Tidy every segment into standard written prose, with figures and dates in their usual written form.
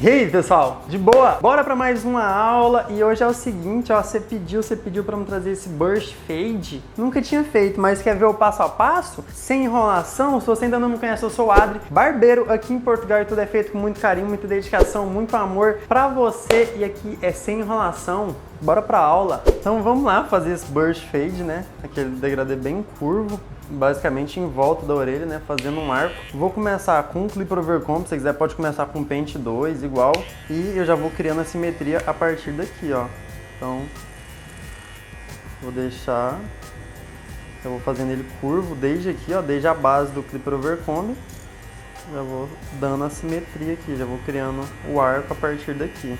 E aí, pessoal, de boa? Bora para mais uma aula e hoje é o seguinte, ó, você pediu para me trazer esse Burst Fade. Nunca tinha feito, mas quer ver o passo a passo? Sem enrolação? Se você ainda não me conhece, eu sou o Adri, barbeiro aqui em Portugal e tudo é feito com muito carinho, muita dedicação, muito amor pra você e aqui é sem enrolação. Bora pra aula. Então vamos lá fazer esse Burst Fade, né? Aquele degradê bem curvo. Basicamente em volta da orelha, né, fazendo um arco. Vou começar com Clipper Overcomb, se você quiser pode começar com Pente 2, igual. E eu já vou criando a simetria a partir daqui, ó. Então, vou deixar... Eu vou fazendo ele curvo desde aqui, ó, desde a base do Clipper Overcomb. Já vou dando a simetria aqui, já vou criando o arco a partir daqui.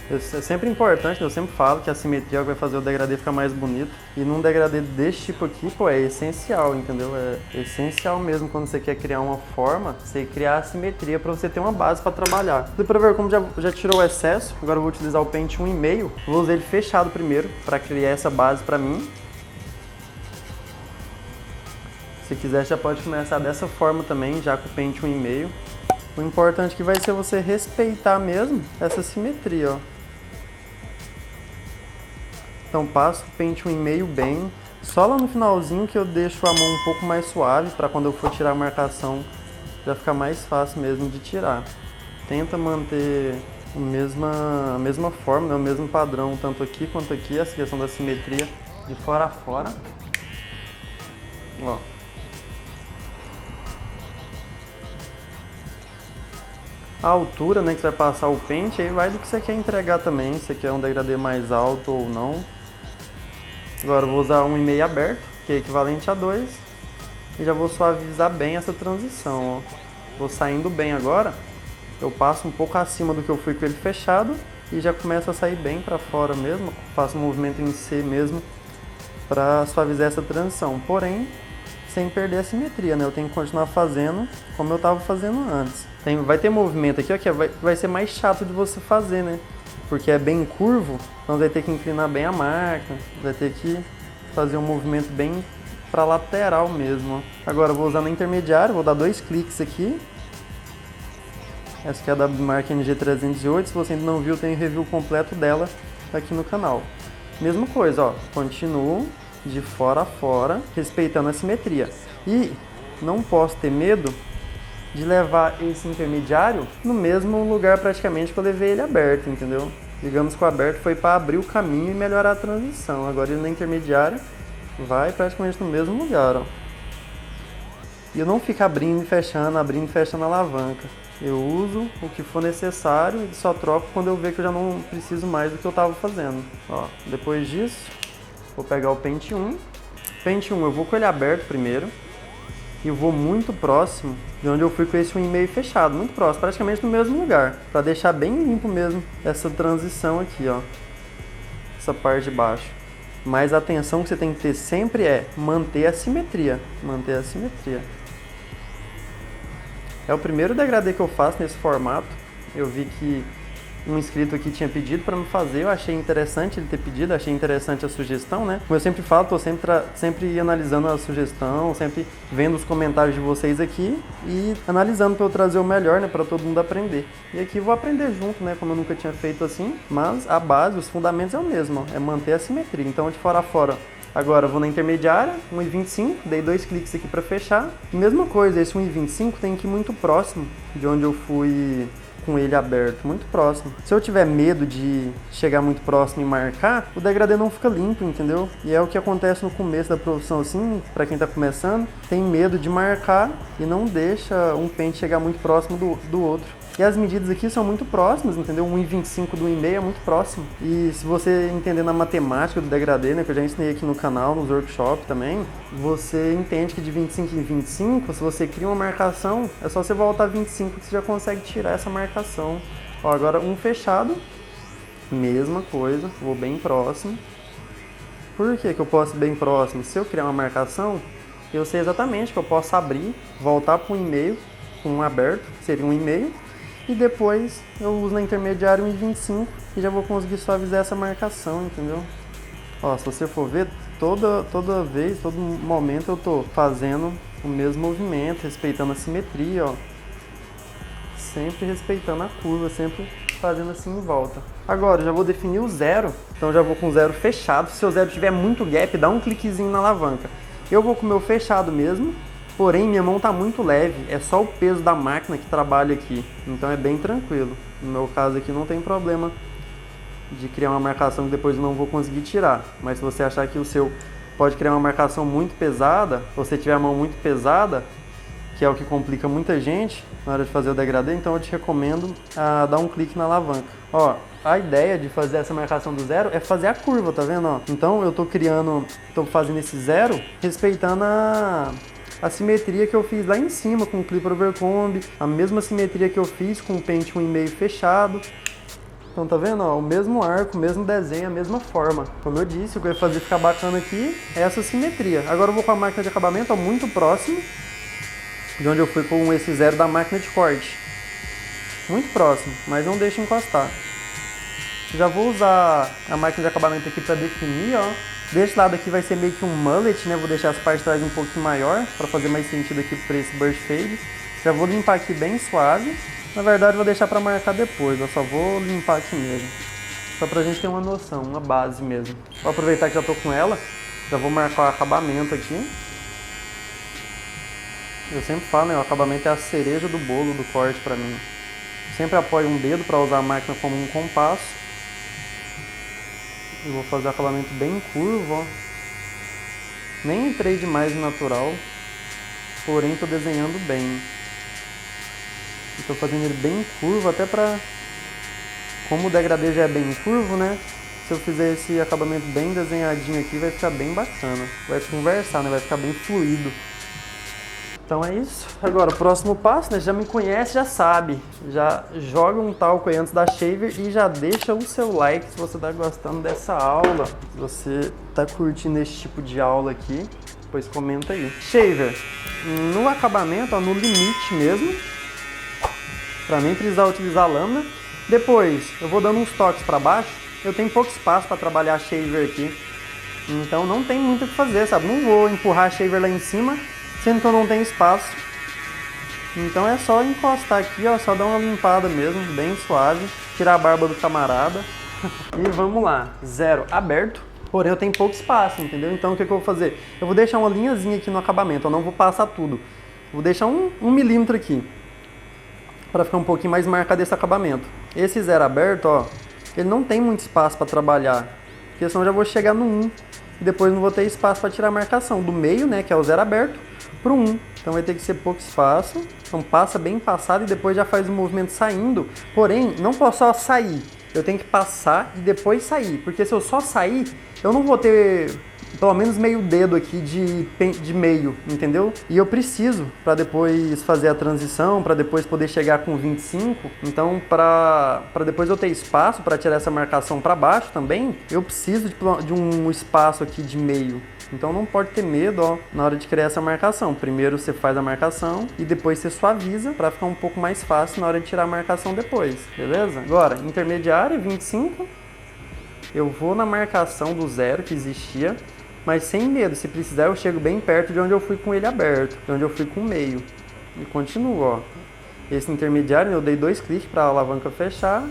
É sempre importante, eu sempre falo que a simetria vai fazer o degradê ficar mais bonito. E num degradê desse tipo aqui, pô, é essencial, entendeu? É essencial mesmo quando você quer criar uma forma, você criar a simetria para você ter uma base para trabalhar. Para ver como já tirou o excesso, agora eu vou utilizar o pente 1,5. Vou usar ele fechado primeiro para criar essa base para mim. Se quiser já pode começar dessa forma também, já com o pente 1,5. O importante que vai ser você respeitar mesmo essa simetria, ó. Então passo o pente 1,5 bem, só lá no finalzinho que eu deixo a mão um pouco mais suave, para quando eu for tirar a marcação já ficar mais fácil mesmo de tirar. Tenta manter a mesma forma, né, o mesmo padrão, tanto aqui quanto aqui, essa questão da simetria de fora a fora. Ó. A altura, né, que você vai passar o pente, aí vai do que você quer entregar também, se você quer um degradê mais alto ou não. Agora eu vou usar 1,5 aberto, que é equivalente a 2, e já vou suavizar bem essa transição, ó. Vou saindo bem agora, eu passo um pouco acima do que eu fui com ele fechado, e já começo a sair bem para fora mesmo, faço um movimento em C mesmo, para suavizar essa transição, porém, sem perder a simetria, né? Eu tenho que continuar fazendo como eu estava fazendo antes. Vai ter movimento aqui, ó, que vai ser mais chato de você fazer, né? Porque é bem curvo, então vai ter que inclinar bem a marca, vai ter que fazer um movimento bem para lateral mesmo, ó. Agora eu vou usar na intermediária, vou dar 2 cliques aqui. Essa aqui é da marca NG308, se você ainda não viu, tem o review completo dela aqui no canal. Mesma coisa, ó, continuo de fora a fora, respeitando a simetria. E não posso ter medo de levar esse intermediário no mesmo lugar praticamente que eu levei ele aberto, entendeu? Digamos que o aberto foi para abrir o caminho e melhorar a transição. Agora ele na intermediária vai praticamente no mesmo lugar, ó. E eu não fico abrindo e fechando a alavanca. Eu uso o que for necessário e só troco quando eu ver que eu já não preciso mais do que eu estava fazendo. Ó, depois disso, vou pegar o pente 1. Pente 1 eu vou com ele aberto primeiro. E eu vou muito próximo de onde eu fui com esse 1,5 fechado, muito próximo, praticamente no mesmo lugar, para deixar bem limpo mesmo essa transição aqui, ó, essa parte de baixo. Mas a atenção que você tem que ter sempre é manter a simetria, É o primeiro degradê que eu faço nesse formato. Eu vi que um inscrito aqui tinha pedido para me fazer, eu achei interessante ele ter pedido, achei interessante a sugestão, né? Como eu sempre falo, estou sempre analisando a sugestão, sempre vendo os comentários de vocês aqui e analisando para eu trazer o melhor, né? Para todo mundo aprender. E aqui eu vou aprender junto, né? Como eu nunca tinha feito assim, mas a base, os fundamentos é o mesmo, ó, é manter a simetria. Então de fora a fora, agora eu vou na intermediária, 1,25, dei 2 cliques aqui para fechar. Mesma coisa, esse 1,25 tem que ir muito próximo de onde eu fui com ele aberto, muito próximo. Se eu tiver medo de chegar muito próximo e marcar, o degradê não fica limpo, entendeu? E é o que acontece no começo da profissão, assim, para quem tá começando, tem medo de marcar e não deixa um pente chegar muito próximo do outro. E as medidas aqui são muito próximas, entendeu? 1,25 do 1,5 é muito próximo. E se você entender na matemática do degradê, né, que eu já ensinei aqui no canal, nos workshops também, você entende que de 25 em 25, se você cria uma marcação, é só você voltar 25 que você já consegue tirar essa marcação. Ó, agora um fechado, mesma coisa, vou bem próximo. Por que que eu posso ir bem próximo? Se eu criar uma marcação, eu sei exatamente que eu posso abrir, voltar para o 1,5, com um aberto, seria 1,5, e depois eu uso na intermediária 1,25 e já vou conseguir suavizar essa marcação, entendeu? Ó, se você for ver, toda vez, todo momento eu tô fazendo o mesmo movimento, respeitando a simetria, ó. sempre respeitando a curva, sempre fazendo assim em volta. Agora, eu já vou definir o zero, então já vou com o zero fechado. Se o zero tiver muito gap, dá um cliquezinho na alavanca. Eu vou com o meu fechado mesmo, porém minha mão tá muito leve, é só o peso da máquina que trabalha aqui, então é bem tranquilo. No meu caso aqui não tem problema de criar uma marcação que depois eu não vou conseguir tirar, mas se você achar que o seu pode criar uma marcação muito pesada, ou se tiver a mão muito pesada, que é o que complica muita gente na hora de fazer o degradê, então eu te recomendo dar um clique na alavanca. Ó, a ideia de fazer essa marcação do zero é fazer a curva, tá vendo? Ó? Então eu tô fazendo esse zero respeitando a simetria que eu fiz lá em cima com o Clipper Overcomb, a mesma simetria que eu fiz com o pente 1,5 fechado. Então tá vendo? Ó, o mesmo arco, o mesmo desenho, a mesma forma. Como eu disse, o que eu ia fazer ficar bacana aqui é essa simetria. Agora eu vou com a máquina de acabamento ó, muito próximo de onde eu fui com esse zero da máquina de corte. Muito próximo, mas não deixa encostar. Já vou usar a máquina de acabamento aqui para definir, ó. Desse lado aqui vai ser meio que um mullet, né? Vou deixar as partes de trás um pouquinho maior para fazer mais sentido aqui para esse burst fade. Já vou limpar aqui bem suave. Na verdade vou deixar para marcar depois, eu só vou limpar aqui mesmo. Só pra gente ter uma noção, uma base mesmo. Vou aproveitar que já tô com ela, já vou marcar o acabamento aqui. Eu sempre falo, né? O acabamento é a cereja do bolo do corte para mim. Sempre apoio um dedo para usar a máquina como um compasso. Eu vou fazer o acabamento bem curvo, ó. Nem entrei demais no natural, porém estou desenhando bem. Estou fazendo ele bem curvo, até para... Como o degradê já é bem curvo, né? Se eu fizer esse acabamento bem desenhadinho aqui, vai ficar bem bacana. Vai conversar, né? Vai ficar bem fluido. Então é isso. Agora, o próximo passo, né? Já me conhece, já sabe. Já joga um talco aí antes da shaver e já deixa o seu like se você está gostando dessa aula. Se você está curtindo esse tipo de aula aqui, depois comenta aí. Shaver, no acabamento, ó, no limite mesmo, para nem precisar utilizar a lâmina. Depois, eu vou dando uns toques para baixo. Eu tenho pouco espaço para trabalhar a shaver aqui, então não tem muito o que fazer, sabe? Não vou empurrar a shaver lá em cima, sendo que eu não tenho espaço. Então é só encostar aqui, ó, só dar uma limpada mesmo, bem suave, tirar a barba do camarada. E vamos lá, zero aberto, porém eu tenho pouco espaço, entendeu? Então o que eu vou fazer? Eu vou deixar uma linhazinha aqui no acabamento, eu não vou passar tudo. Vou deixar um milímetro aqui, para ficar um pouquinho mais marcado esse acabamento. Esse zero aberto, ó, ele não tem muito espaço para trabalhar, porque senão eu já vou chegar no 1 e depois não vou ter espaço para tirar a marcação do meio, né, que é o zero aberto, para o 1. Então vai ter que ser pouco espaço, então passa bem passado e depois já faz o movimento saindo. Porém, não posso só sair, eu tenho que passar e depois sair, porque se eu só sair, eu não vou ter pelo menos meio dedo aqui de meio, entendeu? E eu preciso para depois fazer a transição, para depois poder chegar com 25. Então, para depois eu ter espaço para tirar essa marcação para baixo também, eu preciso de um espaço aqui de meio. Então não pode ter medo, ó, na hora de criar essa marcação. Primeiro você faz a marcação e depois você suaviza para ficar um pouco mais fácil na hora de tirar a marcação depois, beleza? Agora, intermediária, 25. Eu vou na marcação do zero que existia, mas sem medo. Se precisar, eu chego bem perto de onde eu fui com ele aberto, de onde eu fui com o meio. E continuo, ó. Esse intermediário, eu dei 2 cliques para a alavanca fechar,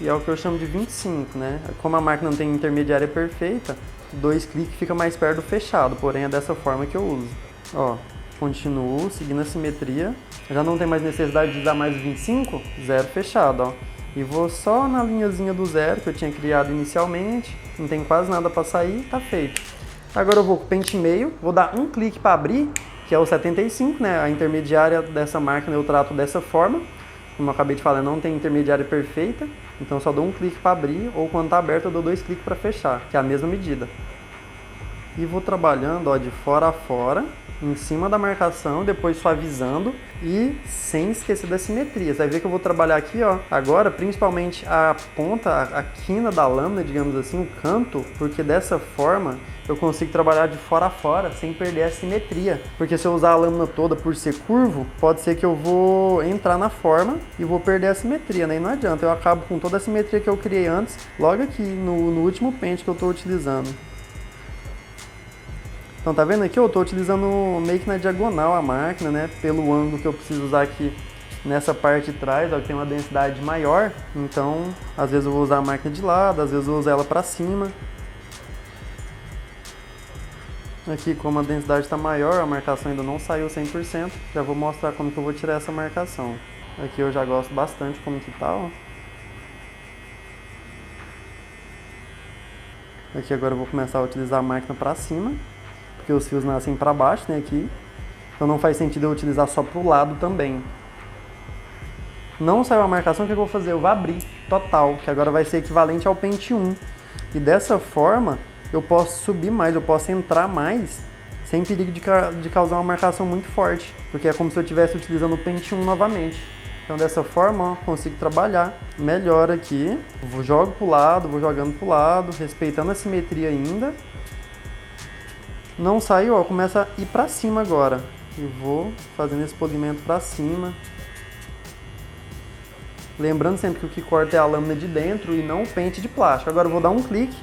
e é o que eu chamo de 25, né? Como a máquina não tem intermediária perfeita, 2 cliques fica mais perto do fechado, porém é dessa forma que eu uso. Ó, continuo seguindo a simetria. Já não tem mais necessidade de usar mais 25, zero fechado, ó. E vou só na linhazinha do zero que eu tinha criado inicialmente, não tem quase nada para sair, tá feito. Agora eu vou com o pente meio, vou dar um clique para abrir, que é o 75, né? A intermediária dessa máquina eu trato dessa forma. Como eu acabei de falar, não tem intermediária perfeita, então só dou um clique para abrir, ou quando tá aberto eu dou 2 cliques para fechar, que é a mesma medida. E vou trabalhando, ó, de fora a fora, em cima da marcação, depois suavizando e sem esquecer da simetria. Você vai ver que eu vou trabalhar aqui, ó, agora principalmente a ponta, a quina da lâmina, digamos assim, o canto, porque dessa forma eu consigo trabalhar de fora a fora sem perder a simetria. Porque se eu usar a lâmina toda por ser curvo, pode ser que eu vou entrar na forma e vou perder a simetria, né? E não adianta, eu acabo com toda a simetria que eu criei antes, logo aqui no último pente que eu estou utilizando. Então tá vendo aqui? Eu estou utilizando meio que na diagonal a máquina, né? Pelo ângulo que eu preciso usar aqui nessa parte de trás, ó, que tem uma densidade maior, então às vezes eu vou usar a máquina de lado, às vezes eu vou usar ela para cima. Aqui, como a densidade está maior, a marcação ainda não saiu 100%, já vou mostrar como que eu vou tirar essa marcação. Aqui eu já gosto bastante como que tá, ó. Aqui agora eu vou começar a utilizar a máquina para cima, porque os fios nascem para baixo, né, aqui. Então não faz sentido eu utilizar só para o lado também. Não saiu a marcação, o que eu vou fazer? Eu vou abrir total, que agora vai ser equivalente ao pente 1. E dessa forma, eu posso subir mais, eu posso entrar mais, sem perigo de causar uma marcação muito forte, porque é como se eu estivesse utilizando o pente 1 novamente. Então dessa forma, ó, consigo trabalhar melhor aqui. Jogo pro lado, vou jogando pro lado, respeitando a simetria ainda. Não saiu, ó, começa a ir pra cima agora. E vou fazendo esse polimento pra cima. Lembrando sempre que o que corta é a lâmina de dentro e não o pente de plástico. Agora eu vou dar um clique.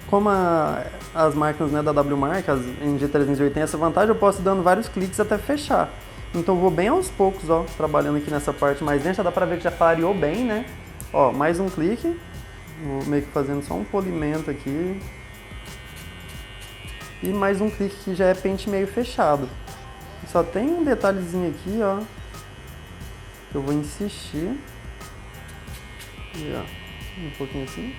Como as máquinas, né, da WMark, as NG308 tem essa vantagem, eu posso ir dando vários cliques até fechar. Então eu vou bem aos poucos, ó, trabalhando aqui nessa parte mais dentro. Já dá pra ver que já clareou bem, né? Ó, mais um clique. Vou meio que fazendo só um polimento aqui. E mais um clique que já é pente meio fechado. Só tem um detalhezinho aqui, ó, que eu vou insistir. E, ó, um pouquinho assim.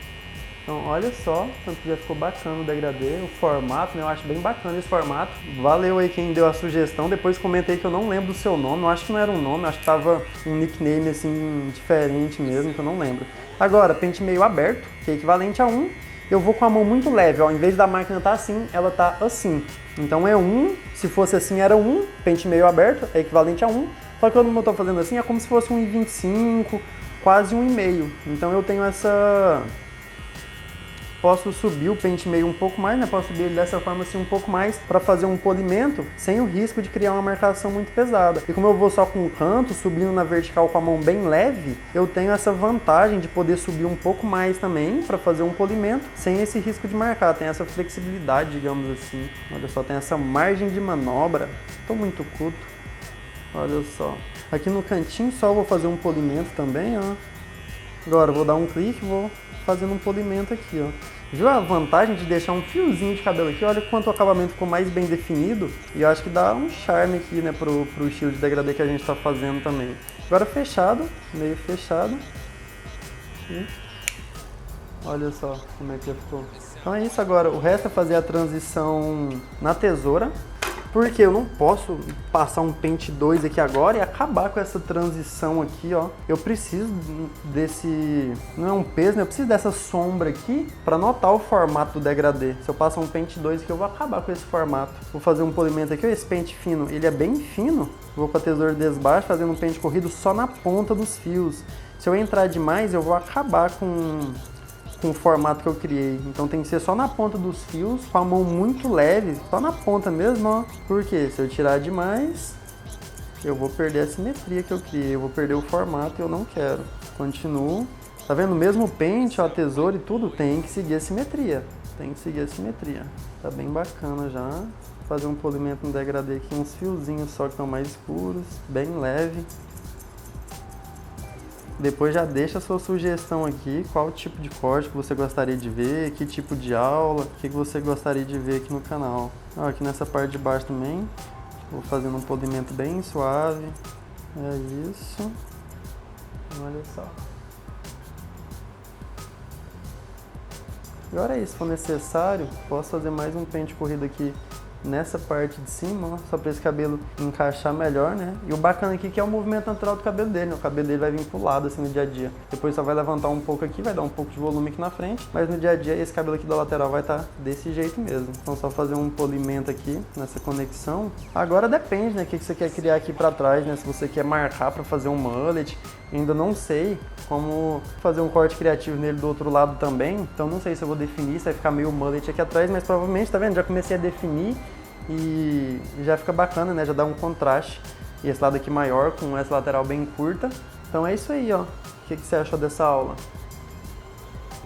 Então, olha só, tanto que já ficou bacana o degradê, o formato, né? Eu acho bem bacana esse formato. Valeu aí quem deu a sugestão. Depois comentei que eu não lembro do seu nome. Eu acho que não era um nome, eu acho que tava um nickname assim, diferente mesmo, que eu não lembro. Agora, pente meio aberto, que é equivalente a 1. Eu vou com a mão muito leve, ó. Em vez da máquina tá assim, ela tá assim. Então é 1, se fosse assim era 1, pente meio aberto, é equivalente a 1. Só que quando eu tô fazendo assim, é como se fosse 1,25, quase 1,5. Então eu tenho essa... Posso subir o pente meio um pouco mais, né? Posso subir ele dessa forma assim um pouco mais para fazer um polimento sem o risco de criar uma marcação muito pesada. E como eu vou só com o canto, subindo na vertical com a mão bem leve, eu tenho essa vantagem de poder subir um pouco mais também para fazer um polimento sem esse risco de marcar. Tem essa flexibilidade, digamos assim. Olha só, tem essa margem de manobra. Tô muito culto. Olha só. Aqui no cantinho só vou fazer um polimento também, ó. Agora eu vou dar um clique e vou fazendo um polimento aqui, ó. Viu a vantagem de deixar um fiozinho de cabelo aqui? Olha quanto o acabamento ficou mais bem definido. E eu acho que dá um charme aqui, né, pro estilo de degradê que a gente tá fazendo também. Agora fechado, meio fechado. E olha só como é que já ficou. Então é isso agora. O resto é fazer a transição na tesoura. Porque eu não posso passar um pente 2 aqui agora e acabar com essa transição aqui, ó. Eu preciso desse... Não é um peso, né? Eu preciso dessa sombra aqui para notar o formato do degradê. Se eu passar um pente 2 aqui, eu vou acabar com esse formato. Vou fazer um polimento aqui, ó. Esse pente fino, ele é bem fino. Vou com a tesoura desbaixo, fazendo um pente corrido só na ponta dos fios. Se eu entrar demais, eu vou acabar com o formato que eu criei. Então tem que ser só na ponta dos fios, com a mão muito leve, só na ponta mesmo, ó. Porque se eu tirar demais, eu vou perder a simetria que eu criei, eu vou perder o formato e eu não quero. Continuo. Tá vendo? Mesmo o pente, ó, a tesoura e tudo, tem que seguir a simetria. Tem que seguir a simetria. Tá bem bacana já. Vou fazer um polimento no degradê aqui, uns fiozinhos só que estão mais escuros, bem leve. Depois já deixa a sua sugestão aqui, qual tipo de corte que você gostaria de ver, que tipo de aula, o que você gostaria de ver aqui no canal. Ó, aqui nessa parte de baixo também, vou fazendo um polimento bem suave. É isso. Olha só. Agora é isso, se for necessário, posso fazer mais um pente corrido aqui nessa parte de cima, ó, só para esse cabelo encaixar melhor, né? E o bacana aqui que é o movimento natural do cabelo dele, né? O cabelo dele vai vir pro lado assim no dia a dia. Depois só vai levantar um pouco aqui, vai dar um pouco de volume aqui na frente, mas no dia a dia esse cabelo aqui da lateral vai estar desse jeito mesmo. Então só fazer um polimento aqui nessa conexão. Agora depende, né? O que você quer criar aqui para trás, né? Se você quer marcar para fazer um mullet, ainda não sei como fazer um corte criativo nele do outro lado também, então não sei se eu vou definir, se vai ficar meio mullet aqui atrás, mas provavelmente, tá vendo? Já comecei a definir e já fica bacana, né? Já dá um contraste. E esse lado aqui maior com essa lateral bem curta. Então é isso aí, ó. O que você achou dessa aula?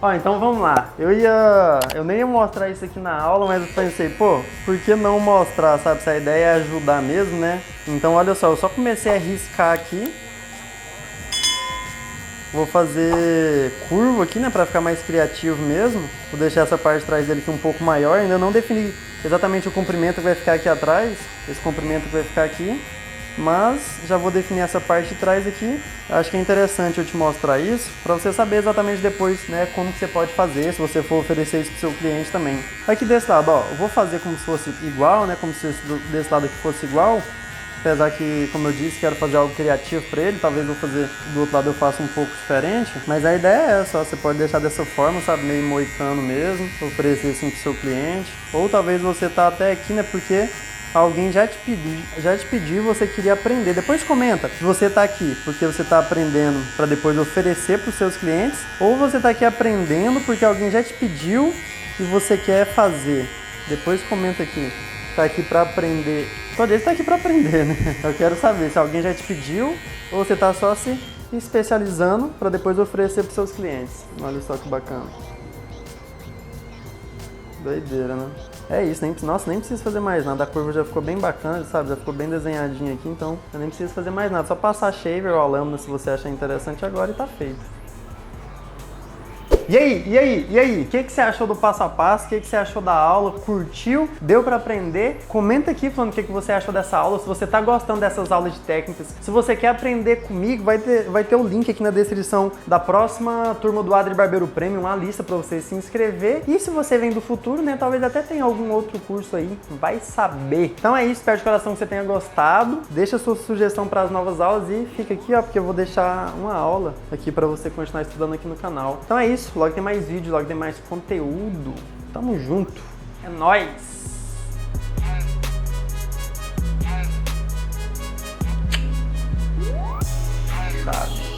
Ó, então vamos lá. Eu nem ia mostrar isso aqui na aula, mas eu pensei, pô, por que não mostrar, sabe? Se a ideia é ajudar mesmo, né? Então olha só, eu só comecei a riscar aqui. Vou fazer curva aqui, né, pra ficar mais criativo mesmo. Vou deixar essa parte de trás dele aqui um pouco maior. Ainda não defini exatamente o comprimento que vai ficar aqui atrás. Esse comprimento que vai ficar aqui. Mas já vou definir essa parte de trás aqui. Acho que é interessante eu te mostrar isso, para você saber exatamente depois, né, como que você pode fazer, se você for oferecer isso pro seu cliente também. Aqui desse lado, ó, eu vou fazer como se fosse igual, né, como se desse lado aqui fosse igual. Apesar que, como eu disse, quero fazer algo criativo para ele, talvez eu fazer do outro lado eu faça um pouco diferente, mas a ideia é essa, ó, você pode deixar dessa forma, sabe, meio moicano mesmo, oferecer assim pro seu cliente, ou talvez você tá até aqui, né, porque alguém já te pediu, você queria aprender. Depois comenta se você tá aqui porque você tá aprendendo para depois oferecer para os seus clientes, ou você tá aqui aprendendo porque alguém já te pediu e você quer fazer. Depois comenta aqui. Tá aqui para aprender. Todo esse tá aqui para aprender, né? Eu quero saber se alguém já te pediu ou você tá só se especializando para depois oferecer para os seus clientes. Olha só que bacana. Doideira, né? É isso, nossa, nem preciso fazer mais nada. A curva já ficou bem bacana, sabe? Já ficou bem desenhadinha aqui, então eu nem preciso fazer mais nada. Só passar shaver ou a lâmina se você achar interessante agora e tá feito. E aí? O que você achou do passo a passo? O que você achou da aula? Curtiu? Deu pra aprender? Comenta aqui falando o que você achou dessa aula, se você tá gostando dessas aulas de técnicas. Se você quer aprender comigo, vai ter o link aqui na descrição da próxima turma do Adri Barbeiro Premium, uma lista pra você se inscrever. E se você vem do futuro, né, talvez até tenha algum outro curso aí, vai saber. Então é isso, espero de coração que você tenha gostado. Deixa sua sugestão para as novas aulas e fica aqui, ó, porque eu vou deixar uma aula aqui pra você continuar estudando aqui no canal. Então é isso. Logo tem mais vídeo, logo tem mais conteúdo. Tamo junto. É nóis! Sabe?